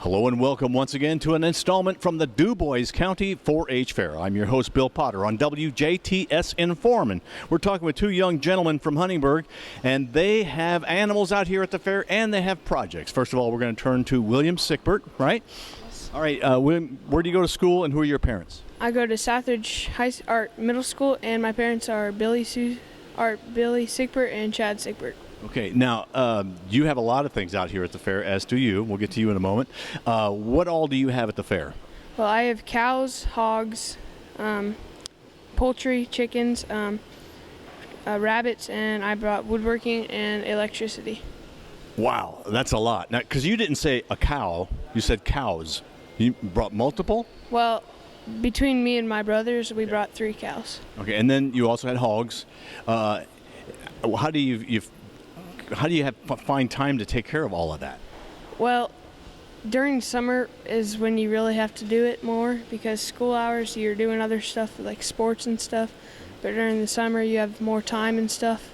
Hello and welcome once again to an installment from the Dubois County 4-H Fair. I'm your host, Bill Potter, on WJTS in.form, and we're talking with two young gentlemen from Huntingburg, and they have animals out here at the fair, and they have projects. First of all, we're going to turn to William Sickbert, right? Yes. All right, William, where do you go to school, and who are your parents? I go to Southridge Middle School, and my parents are Billy Sickbert and Chad Sickbert. Okay, now, you have a lot of things out here at the fair, as do you. We'll get to you in a moment. What all do you have at the fair? Well, I have cows, hogs, poultry, chickens, rabbits, and I brought woodworking and electricity. Wow, that's a lot. Now, because you didn't say a cow, you said cows. You brought multiple? Well, between me and my brothers, we brought 3 cows. Okay, and then you also had hogs. How do you find time to take care of all of that? Well, during summer is when you really have to do it more, because school hours you're doing other stuff like sports and stuff, but during the summer you have more time and stuff,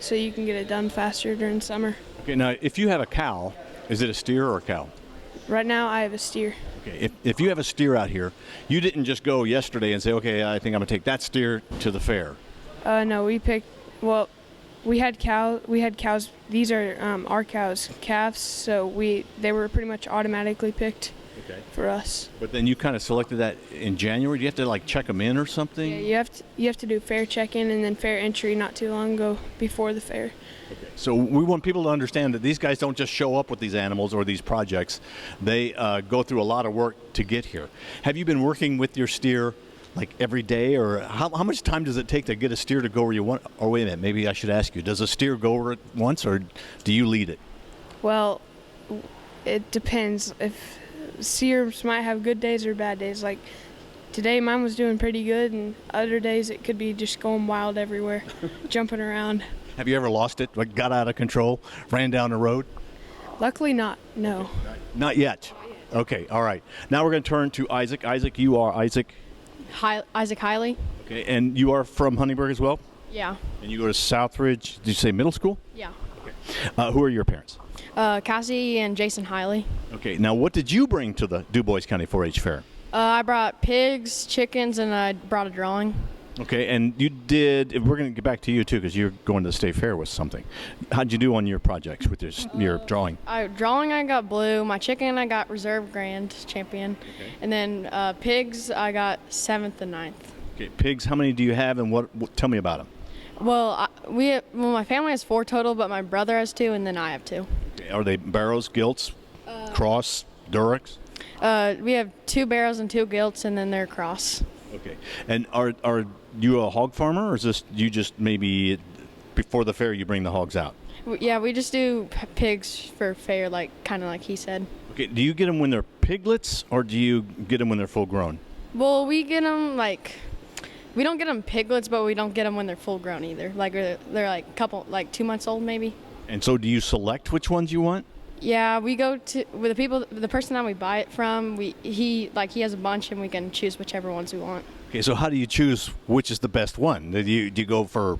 so you can get it done faster during summer. Okay, now if you have a cow, is it a steer or a cow? Right now I have a steer. Okay, if you have a steer out here, you didn't just go yesterday and say, okay, I think I'm going to take that steer to the fair. No, we had cows. These are our cows, calves. So they were pretty much automatically picked for us. But then you kind of selected that in January. Do you have to check them in or something? Yeah, you have to do fair check-in and then fair entry not too long ago before the fair. Okay. So we want people to understand that these guys don't just show up with these animals or these projects. They go through a lot of work to get here. Have you been working with your steer every day, or how much time does it take to get a steer to go where you want? Or wait a minute, maybe I should ask you, does a steer go where it once, or do you lead it? Well, it depends. If steers might have good days or bad days. Like today mine was doing pretty good, and other days it could be just going wild everywhere, jumping around. Have you ever lost it, got out of control, ran down the road? Luckily not, no. Not yet. Okay, all right. Now we're going to turn to Isaac. Isaac, you are Isaac? Isaac Heile. Okay, and you are from Huntingburg as well? Yeah. And you go to Southridge, did you say middle school? Yeah. Okay. Who are your parents? Cassie and Jason Heile. Okay, now what did you bring to the Dubois County 4-H Fair? I brought pigs, chickens, and I brought a drawing. Okay, and you did, we're going to get back to you too, because you're going to the state fair with something. How'd you do on your projects with your drawing? Drawing, I got blue. My chicken, I got reserve grand champion. Okay. And then pigs, I got 7th and 9th. Okay, pigs, how many do you have, and what tell me about them? Well, my family has 4 total, but my brother has 2, and then I have 2. Okay, are they barrows, gilts, cross, Durex? We have 2 barrows and 2 gilts, and then they're cross. Okay, and are you a hog farmer, or is this you just maybe before the fair you bring the hogs out? Yeah, we just do pigs for fair, kind of like he said. Okay, do you get them when they're piglets, or do you get them when they're full grown? Well, we get them we don't get them piglets, but we don't get them when they're full grown either. They're couple 2 months old maybe. And so do you select which ones you want? Yeah, we go to with the person that we buy it from. He has a bunch, and we can choose whichever ones we want. Okay, so how do you choose which is the best one? Do you go for?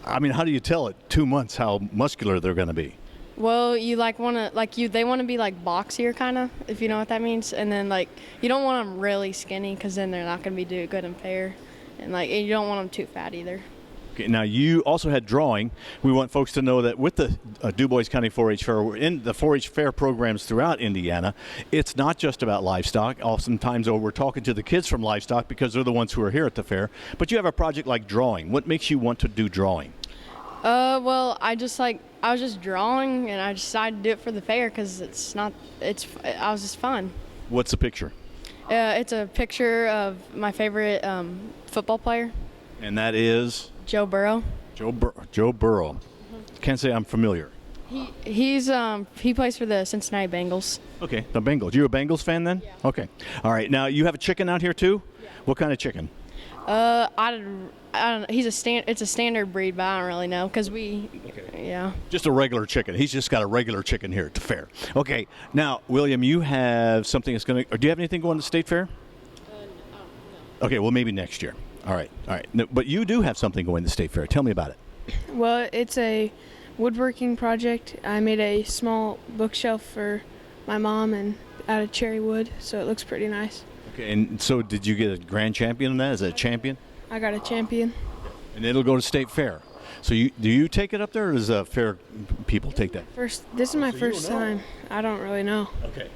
I mean, how do you tell at 2 months how muscular they're going to be? Well, you they want to be boxier kind of, if you know what that means, and then you don't want them really skinny, because then they're not going to be good and fair, and you don't want them too fat either. Okay, now you also had drawing. We want folks to know that with the Dubois County 4-H Fair, we're in the 4-H Fair programs throughout Indiana. It's not just about livestock. Oftentimes we're talking to the kids from livestock because they're the ones who are here at the fair. But you have a project like drawing. What makes you want to do drawing? Well, I was just drawing, and I decided to do it for the fair because it was just fun. What's the picture? It's a picture of my favorite football player. And that is? Joe Burrow. Joe Burrow. Mm-hmm. Can't say I'm familiar. He plays for the Cincinnati Bengals. Okay, the Bengals. You a Bengals fan then? Yeah. Okay. All right. Now you have a chicken out here too? Yeah. What kind of chicken? I don't know. It's a standard breed, but I don't really know because yeah. Just a regular chicken. He's just got a regular chicken here at the fair. Okay. Now, William, you have something that's going to. Or do you have anything going to the state fair? No. Okay. Well, maybe next year. All right. No, but you do have something going to the state fair. Tell me about it. Well, it's a woodworking project. I made a small bookshelf for my mom and out of cherry wood, so it looks pretty nice. Okay, and so did you get a grand champion in that? Is it a champion? I got a champion. And it'll go to state fair. So do you take it up there, or does fair people take that? This is my first time. I don't really know. Okay.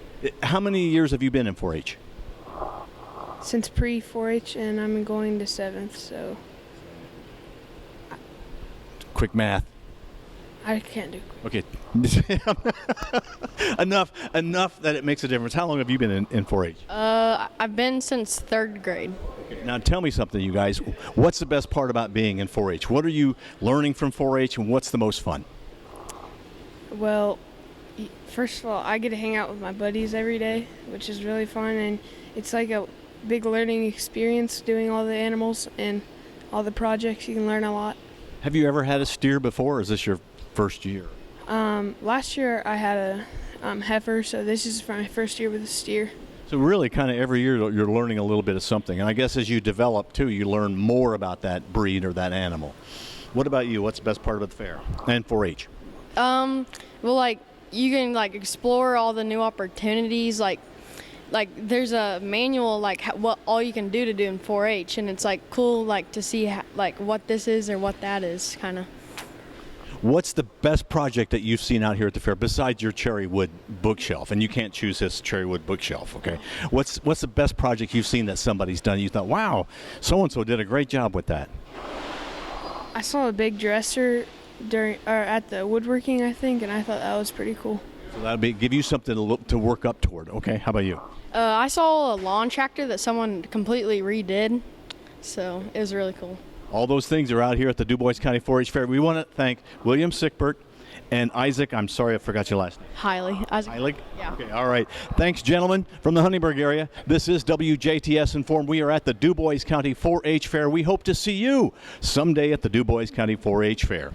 How many years have you been in 4-H? Since pre-4-H, and I'm going to 7th, so Quick math. I can't do. Okay. enough that it makes a difference. How long have you been in 4-H? I've been since 3rd grade. Okay. Now tell me something, you guys. What's the best part about being in 4-H? What are you learning from 4-H, and what's the most fun? Well, first of all, I get to hang out with my buddies every day, which is really fun, and it's like a big learning experience doing all the animals and all the projects. You can learn a lot. Have you ever had a steer before, or is this your first year? Last year I had a heifer, so this is my first year with a steer. So really kind of every year you're learning a little bit of something. And I guess as you develop too, you learn more about that breed or that animal. What about you? What's the best part of the fair and 4-H? Well, like you can like explore all the new opportunities. Like there's a manual like what all you can do to do in 4-H, and it's like cool like to see like what this is or what that is kind of. What's the best project that you've seen out here at the fair besides your cherry wood bookshelf? And you can't choose this cherry wood bookshelf, okay? What's the best project you've seen that somebody's done? You thought, wow, so-and-so did a great job with that. I saw a big dresser at the woodworking, I think, and I thought that was pretty cool. So that'll give you something to work up toward, okay? How about you? I saw a lawn tractor that someone completely redid, so it was really cool. All those things are out here at the Dubois County 4-H Fair. We want to thank William Sickbert and Isaac. I'm sorry, I forgot your last name. Heile. Heile? Yeah. Okay, all right. Thanks, gentlemen, from the Huntingburg area. This is WJTS Inform. We are at the Dubois County 4-H Fair. We hope to see you someday at the Dubois County 4-H Fair.